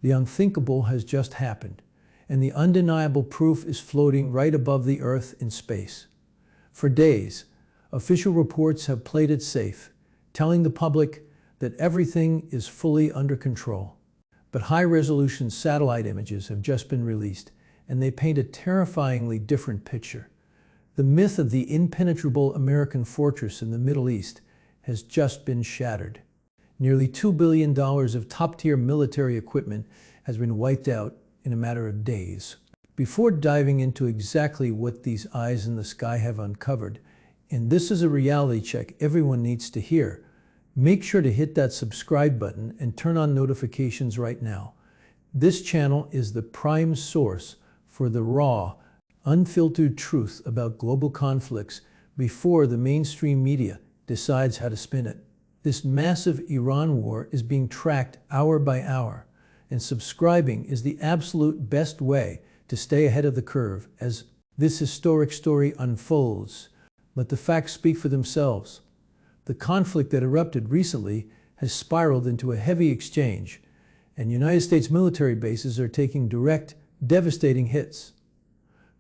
The unthinkable has just happened, and the undeniable proof is floating right above the Earth in space. For days, official reports have played it safe, telling the public that everything is fully under control. But high-resolution satellite images have just been released, and they paint a terrifyingly different picture. The myth of the impenetrable American fortress in the Middle East has just been shattered. Nearly $2 billion of top-tier military equipment has been wiped out in a matter of days. Before diving into exactly what these eyes in the sky have uncovered, and this is a reality check everyone needs to hear, make sure to hit that subscribe button and turn on notifications right now. This channel is the prime source for the raw, unfiltered truth about global conflicts before the mainstream media decides how to spin it. This massive Iran war is being tracked hour by hour, and subscribing is the absolute best way to stay ahead of the curve as this historic story unfolds. Let the facts speak for themselves. The conflict that erupted recently has spiraled into a heavy exchange, and United States military bases are taking direct, devastating hits.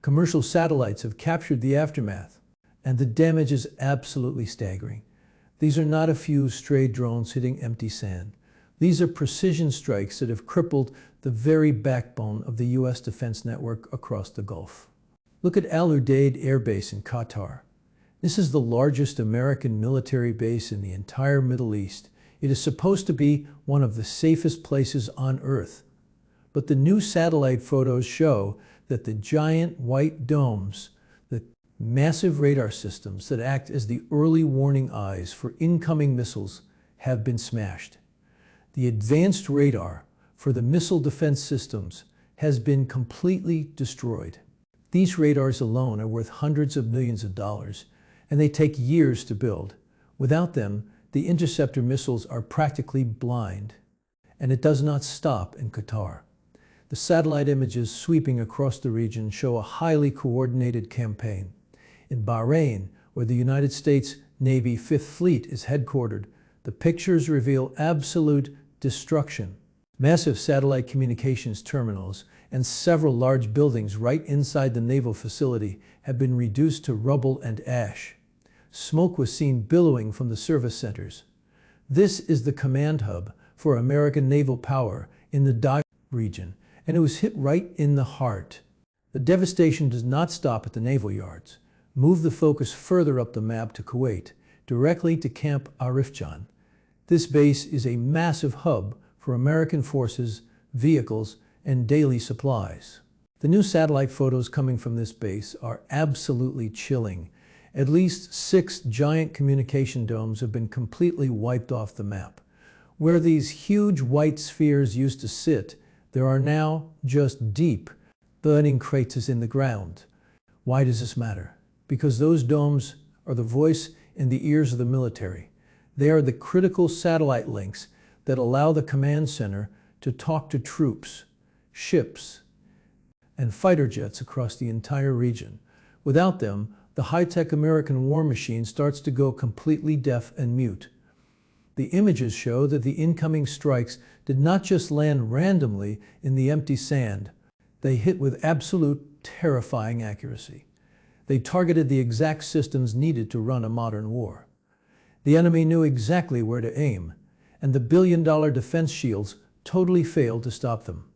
Commercial satellites have captured the aftermath, and the damage is absolutely staggering. These are not a few stray drones hitting empty sand. These are precision strikes that have crippled the very backbone of the U.S. defense network across the Gulf. Look at Al Udeid Air Base in Qatar. This is the largest American military base in the entire Middle East. It is supposed to be one of the safest places on Earth. But the new satellite photos show that the giant white domes, the massive radar systems that act as the early warning eyes for incoming missiles, have been smashed. The advanced radar for the missile defense systems has been completely destroyed. These radars alone are worth hundreds of millions of dollars, and they take years to build. Without them, the interceptor missiles are practically blind. And it does not stop in Qatar. The satellite images sweeping across the region show a highly coordinated campaign. In Bahrain, where the United States Navy Fifth Fleet is headquartered, the pictures reveal absolute destruction. Massive satellite communications terminals and several large buildings right inside the naval facility have been reduced to rubble and ash. Smoke was seen billowing from the service centers. This is the command hub for American naval power in the Daj region, and it was hit right in the heart. The devastation does not stop at the naval yards. Move the focus further up the map to Kuwait, directly to Camp Arifjan. This base is a massive hub for American forces, vehicles, and daily supplies. The new satellite photos coming from this base are absolutely chilling. At least 6 giant communication domes have been completely wiped off the map. Where these huge white spheres used to sit, there are now just deep, burning craters in the ground. Why does this matter? Because those domes are the voice and the ears of the military. They are the critical satellite links that allow the command center to talk to troops, ships, and fighter jets across the entire region. Without them, the high-tech American war machine starts to go completely deaf and mute. The images show that the incoming strikes did not just land randomly in the empty sand. They hit with absolute terrifying accuracy. They targeted the exact systems needed to run a modern war. The enemy knew exactly where to aim, and the billion-dollar defense shields totally failed to stop them.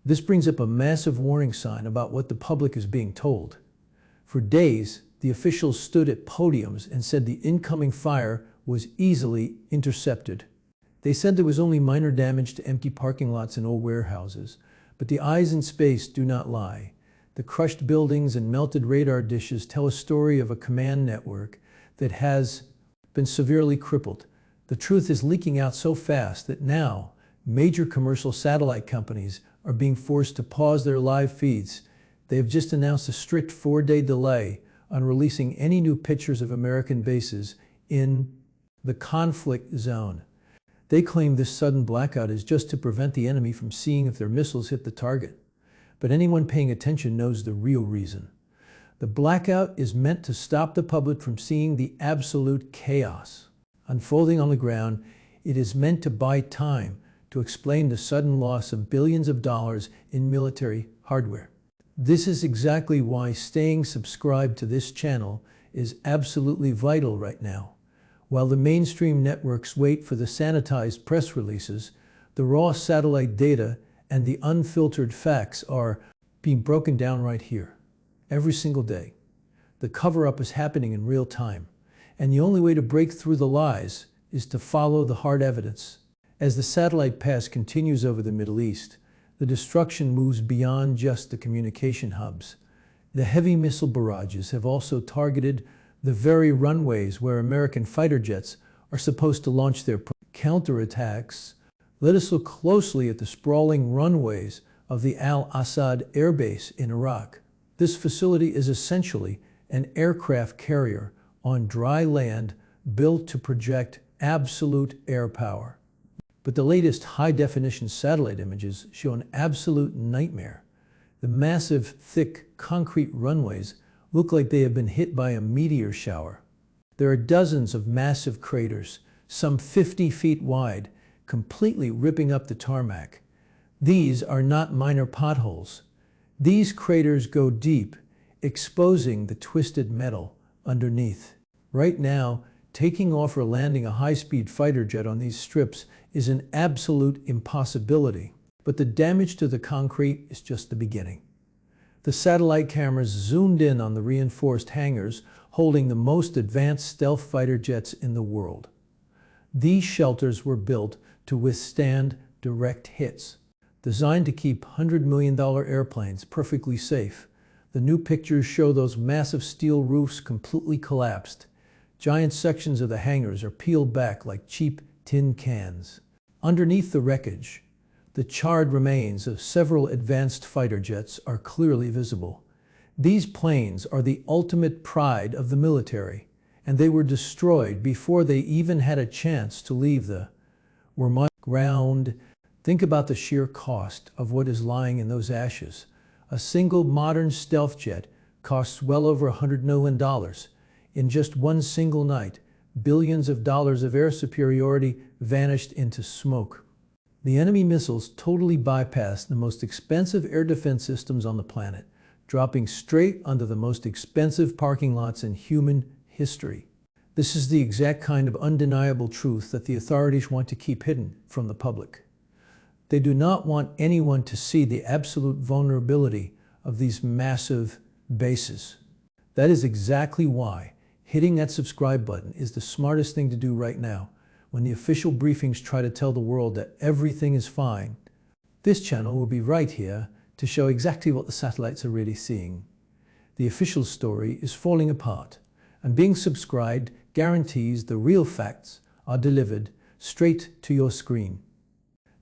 This brings up a massive warning sign about what the public is being told. For days, the officials stood at podiums and said the incoming fire was easily intercepted. They said there was only minor damage to empty parking lots and old warehouses, but the eyes in space do not lie. The crushed buildings and melted radar dishes tell a story of a command network that has been severely crippled. The truth is leaking out so fast that now major commercial satellite companies are being forced to pause their live feeds. They have just announced a strict 4-day delay on releasing any new pictures of American bases in the conflict zone. They claim this sudden blackout is just to prevent the enemy from seeing if their missiles hit the target. But anyone paying attention knows the real reason. The blackout is meant to stop the public from seeing the absolute chaos unfolding on the ground. It is meant to buy time to explain the sudden loss of billions of dollars in military hardware. This is exactly why staying subscribed to this channel is absolutely vital right now. While the mainstream networks wait for the sanitized press releases, the raw satellite data and the unfiltered facts are being broken down right here, every single day. The cover-up is happening in real time, and the only way to break through the lies is to follow the hard evidence. As the satellite pass continues over the Middle East, the destruction moves beyond just the communication hubs. The heavy missile barrages have also targeted the very runways where American fighter jets are supposed to launch their counterattacks. Let us look closely at the sprawling runways of the Al-Assad Air Base in Iraq. This facility is essentially an aircraft carrier on dry land built to project absolute air power. But the latest high-definition satellite images show an absolute nightmare. The massive, thick, concrete runways look like they have been hit by a meteor shower. There are dozens of massive craters, some 50 feet wide, completely ripping up the tarmac. These are not minor potholes. These craters go deep, exposing the twisted metal underneath. Right now, taking off or landing a high-speed fighter jet on these strips is an absolute impossibility. But the damage to the concrete is just the beginning. The satellite cameras zoomed in on the reinforced hangars holding the most advanced stealth fighter jets in the world. These shelters were built to withstand direct hits, designed to keep $100 million airplanes perfectly safe. The new pictures show those massive steel roofs completely collapsed. Giant sections of the hangars are peeled back like cheap tin cans. Underneath the wreckage, the charred remains of several advanced fighter jets are clearly visible. These planes are the ultimate pride of the military, and they were destroyed before they even had a chance to leave the ground. Think about the sheer cost of what is lying in those ashes. A single modern stealth jet costs well over $100 million. In just one single night, billions of dollars of air superiority vanished into smoke. The enemy missiles totally bypassed the most expensive air defense systems on the planet, dropping straight onto the most expensive parking lots in human history. This is the exact kind of undeniable truth that the authorities want to keep hidden from the public. They do not want anyone to see the absolute vulnerability of these massive bases. That is exactly why hitting that subscribe button is the smartest thing to do right now. When the official briefings try to tell the world that everything is fine, this channel will be right here to show exactly what the satellites are really seeing. The official story is falling apart, and being subscribed guarantees the real facts are delivered straight to your screen.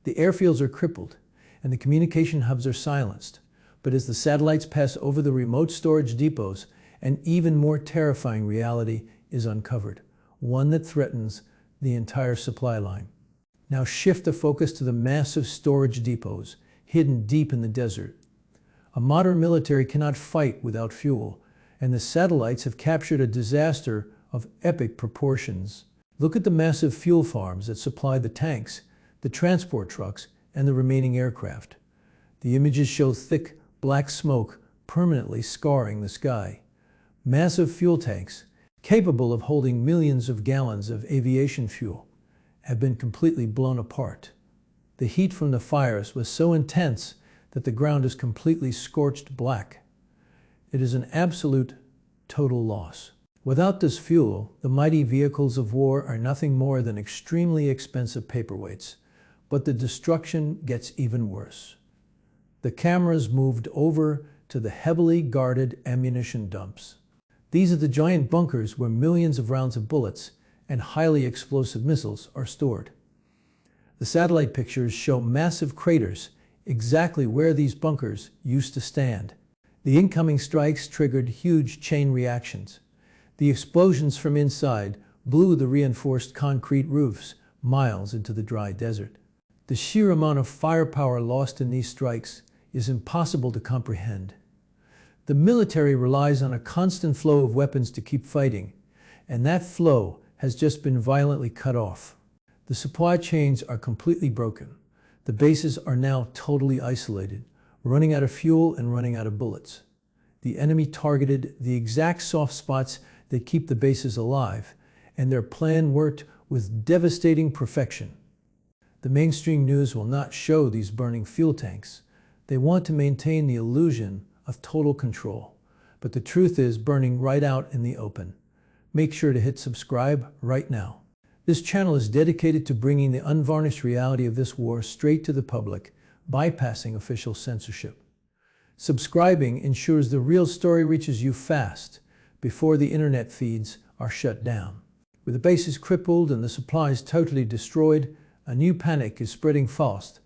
The airfields are crippled, and the communication hubs are silenced. But as the satellites pass over the remote storage depots, an even more terrifying reality is uncovered, one that threatens the entire supply line. Now shift the focus to the massive storage depots hidden deep in the desert. A modern military cannot fight without fuel, and the satellites have captured a disaster of epic proportions. Look at the massive fuel farms that supply the tanks, the transport trucks, and the remaining aircraft. The images show thick, black smoke permanently scarring the sky. Massive fuel tanks, capable of holding millions of gallons of aviation fuel, have been completely blown apart. The heat from the fires was so intense that the ground is completely scorched black. It is an absolute, total loss. Without this fuel, the mighty vehicles of war are nothing more than extremely expensive paperweights. But the destruction gets even worse. The cameras moved over to the heavily guarded ammunition dumps. These are the giant bunkers where millions of rounds of bullets and highly explosive missiles are stored. The satellite pictures show massive craters exactly where these bunkers used to stand. The incoming strikes triggered huge chain reactions. The explosions from inside blew the reinforced concrete roofs miles into the dry desert. The sheer amount of firepower lost in these strikes is impossible to comprehend. The military relies on a constant flow of weapons to keep fighting, and that flow has just been violently cut off. The supply chains are completely broken. The bases are now totally isolated, running out of fuel and running out of bullets. The enemy targeted the exact soft spots that keep the bases alive, and their plan worked with devastating perfection. The mainstream news will not show these burning fuel tanks. They want to maintain the illusion of total control. But the truth is burning right out in the open. Make sure to hit subscribe right now. This channel is dedicated to bringing the unvarnished reality of this war straight to the public, bypassing official censorship. Subscribing ensures the real story reaches you fast, before the internet feeds are shut down. With the bases crippled and the supplies totally destroyed, a new panic is spreading fast.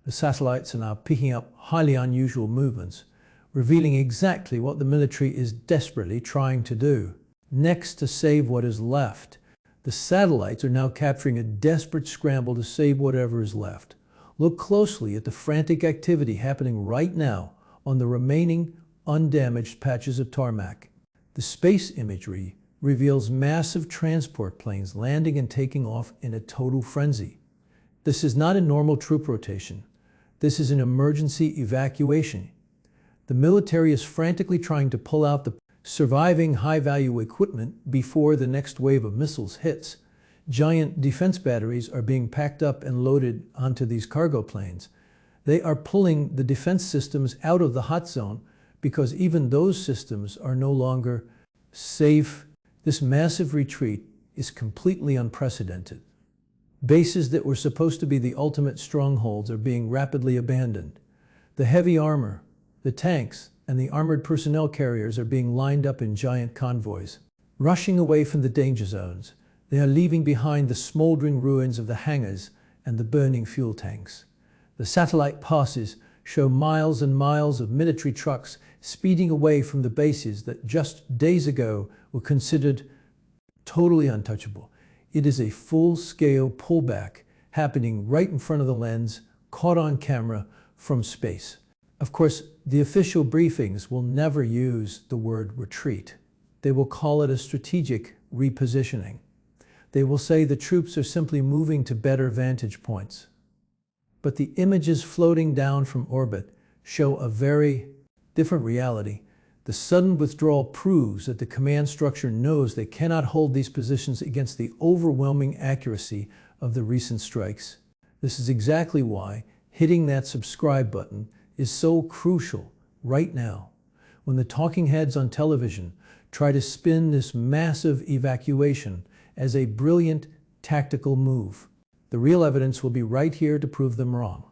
The satellites are now picking up highly unusual movements, revealing exactly what the military is desperately trying to do. Next, to save what is left, the satellites are now capturing a desperate scramble to save whatever is left. Look closely at the frantic activity happening right now on the remaining undamaged patches of tarmac. The space imagery reveals massive transport planes landing and taking off in a total frenzy. This is not a normal troop rotation. This is an emergency evacuation. The military is frantically trying to pull out the surviving high-value equipment before the next wave of missiles hits. Giant defense batteries are being packed up and loaded onto these cargo planes. They are pulling the defense systems out of the hot zone because even those systems are no longer safe. This massive retreat is completely unprecedented. Bases that were supposed to be the ultimate strongholds are being rapidly abandoned. The heavy armor, the tanks, and the armored personnel carriers are being lined up in giant convoys. Rushing away from the danger zones, they are leaving behind the smoldering ruins of the hangars and the burning fuel tanks. The satellite passes show miles and miles of military trucks speeding away from the bases that just days ago were considered totally untouchable. It is a full-scale pullback happening right in front of the lens, caught on camera from space. Of course, the official briefings will never use the word retreat. They will call it a strategic repositioning. They will say the troops are simply moving to better vantage points. But the images floating down from orbit show a very different reality. The sudden withdrawal proves that the command structure knows they cannot hold these positions against the overwhelming accuracy of the recent strikes. This is exactly why hitting that subscribe button is so crucial right now, when the talking heads on television try to spin this massive evacuation as a brilliant tactical move. The real evidence will be right here to prove them wrong.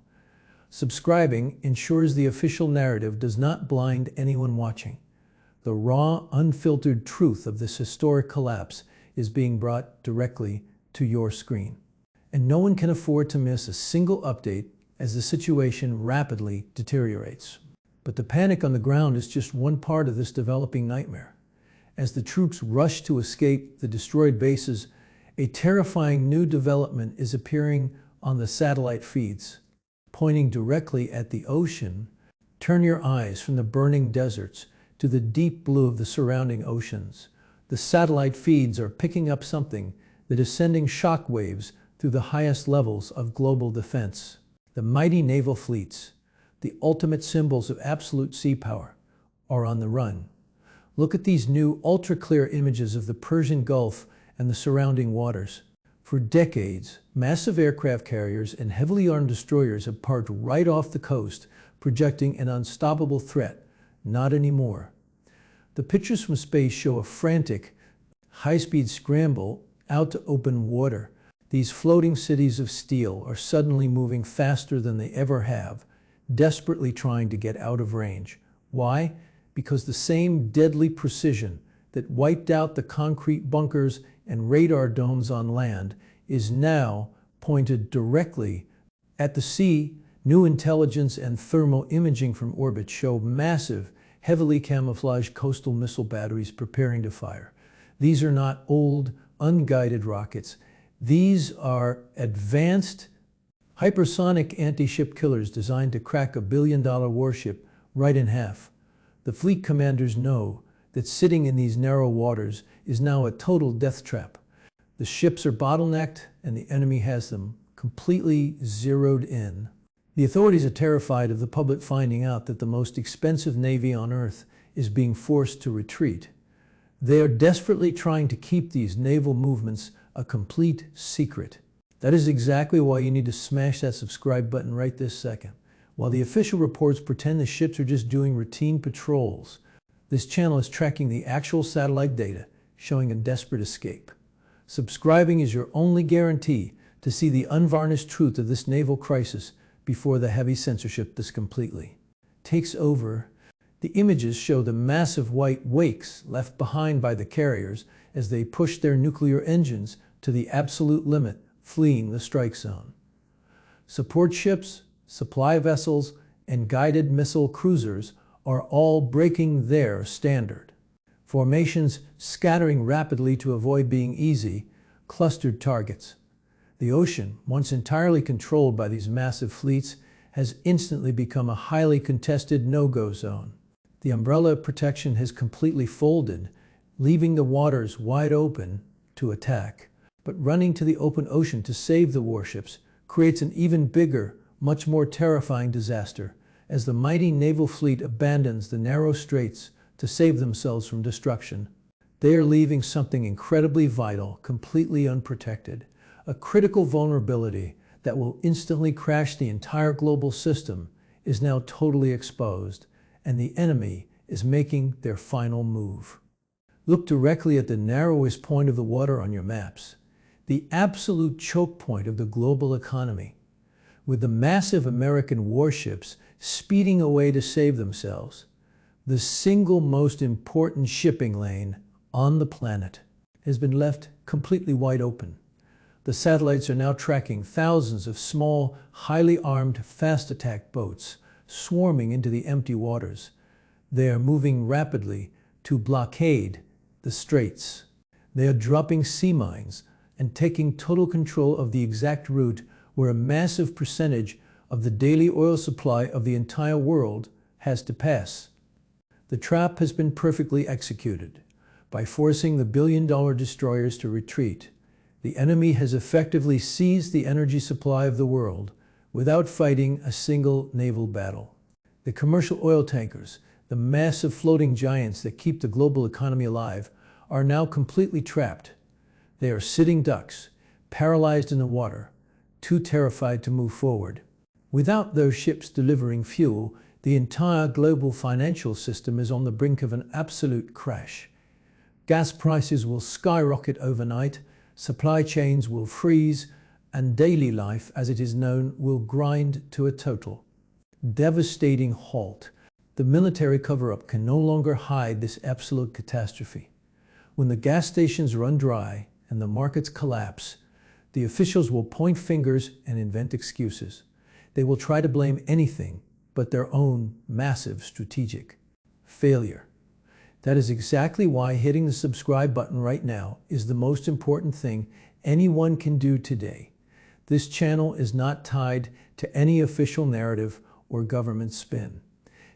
Subscribing ensures the official narrative does not blind anyone watching. The raw, unfiltered truth of this historic collapse is being brought directly to your screen. And no one can afford to miss a single update as the situation rapidly deteriorates. But the panic on the ground is just one part of this developing nightmare. As the troops rush to escape the destroyed bases, a terrifying new development is appearing on the satellite feeds, pointing directly at the ocean. Turn your eyes from the burning deserts to the deep blue of the surrounding oceans. The satellite feeds are picking up something that is sending shock waves through the highest levels of global defense. The mighty naval fleets, the ultimate symbols of absolute sea power, are on the run. Look at these new ultra-clear images of the Persian Gulf and the surrounding waters. For decades, massive aircraft carriers and heavily armed destroyers have parked right off the coast, projecting an unstoppable threat. Not anymore. The pictures from space show a frantic, high-speed scramble out to open water. These floating cities of steel are suddenly moving faster than they ever have, desperately trying to get out of range. Why? Because the same deadly precision that wiped out the concrete bunkers and radar domes on land is now pointed directly at the sea. New intelligence and thermal imaging from orbit show massive, heavily camouflaged coastal missile batteries preparing to fire. These are not old, unguided rockets. These are advanced, hypersonic anti-ship killers designed to crack a billion-dollar warship right in half. The fleet commanders know that sitting in these narrow waters is now a total death trap. The ships are bottlenecked and the enemy has them completely zeroed in. The authorities are terrified of the public finding out that the most expensive navy on Earth is being forced to retreat. They are desperately trying to keep these naval movements a complete secret. That is exactly why you need to smash that subscribe button right this second. While the official reports pretend the ships are just doing routine patrols, this channel is tracking the actual satellite data, showing a desperate escape. Subscribing is your only guarantee to see the unvarnished truth of this naval crisis before the heavy censorship this completely takes over. The images show the massive white wakes left behind by the carriers as they push their nuclear engines to the absolute limit, fleeing the strike zone. Support ships, supply vessels, and guided missile cruisers are all breaking their standard. Formations scattering rapidly to avoid being easy, clustered targets. The ocean, once entirely controlled by these massive fleets, has instantly become a highly contested no-go zone. The umbrella protection has completely folded, leaving the waters wide open to attack. But running to the open ocean to save the warships creates an even bigger, much more terrifying disaster as the mighty naval fleet abandons the narrow straits to save themselves from destruction. They are leaving something incredibly vital, completely unprotected, a critical vulnerability that will instantly crash the entire global system is now totally exposed, and the enemy is making their final move. Look directly at the narrowest point of the water on your maps, the absolute choke point of the global economy. With the massive American warships speeding away to save themselves, the single most important shipping lane on the planet has been left completely wide open. The satellites are now tracking thousands of small, highly armed, fast-attack boats swarming into the empty waters. They are moving rapidly to blockade the straits. They are dropping sea mines and taking total control of the exact route where a massive percentage of the daily oil supply of the entire world has to pass. The trap has been perfectly executed. By forcing the billion-dollar destroyers to retreat, the enemy has effectively seized the energy supply of the world without fighting a single naval battle. The commercial oil tankers, the massive floating giants that keep the global economy alive, are now completely trapped. They are sitting ducks, paralyzed in the water, too terrified to move forward. Without those ships delivering fuel, the entire global financial system is on the brink of an absolute crash. Gas prices will skyrocket overnight, supply chains will freeze, and daily life, as it is known, will grind to a total, devastating halt. The military cover-up can no longer hide this absolute catastrophe. When the gas stations run dry and the markets collapse, the officials will point fingers and invent excuses. They will try to blame anything but their own massive strategic failure. That is exactly why hitting the subscribe button right now is the most important thing anyone can do today. This channel is not tied to any official narrative or government spin.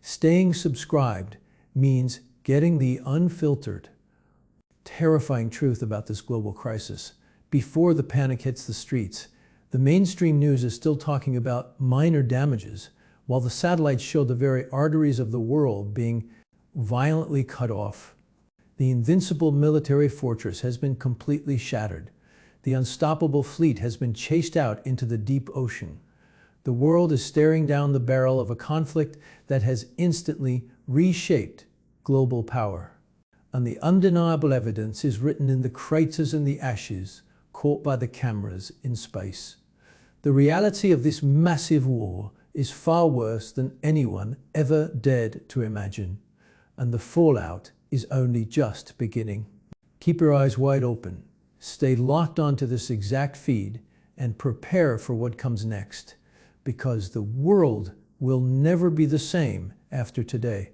Staying subscribed means getting the unfiltered, terrifying truth about this global crisis before the panic hits the streets. The mainstream news is still talking about minor damages, while the satellites show the very arteries of the world being violently cut off. The invincible military fortress has been completely shattered. The unstoppable fleet has been chased out into the deep ocean. The world is staring down the barrel of a conflict that has instantly reshaped global power. And the undeniable evidence is written in the craters and the ashes caught by the cameras in space. The reality of this massive war is far worse than anyone ever dared to imagine, and the fallout is only just beginning. Keep your eyes wide open, stay locked onto this exact feed, and prepare for what comes next, because the world will never be the same after today.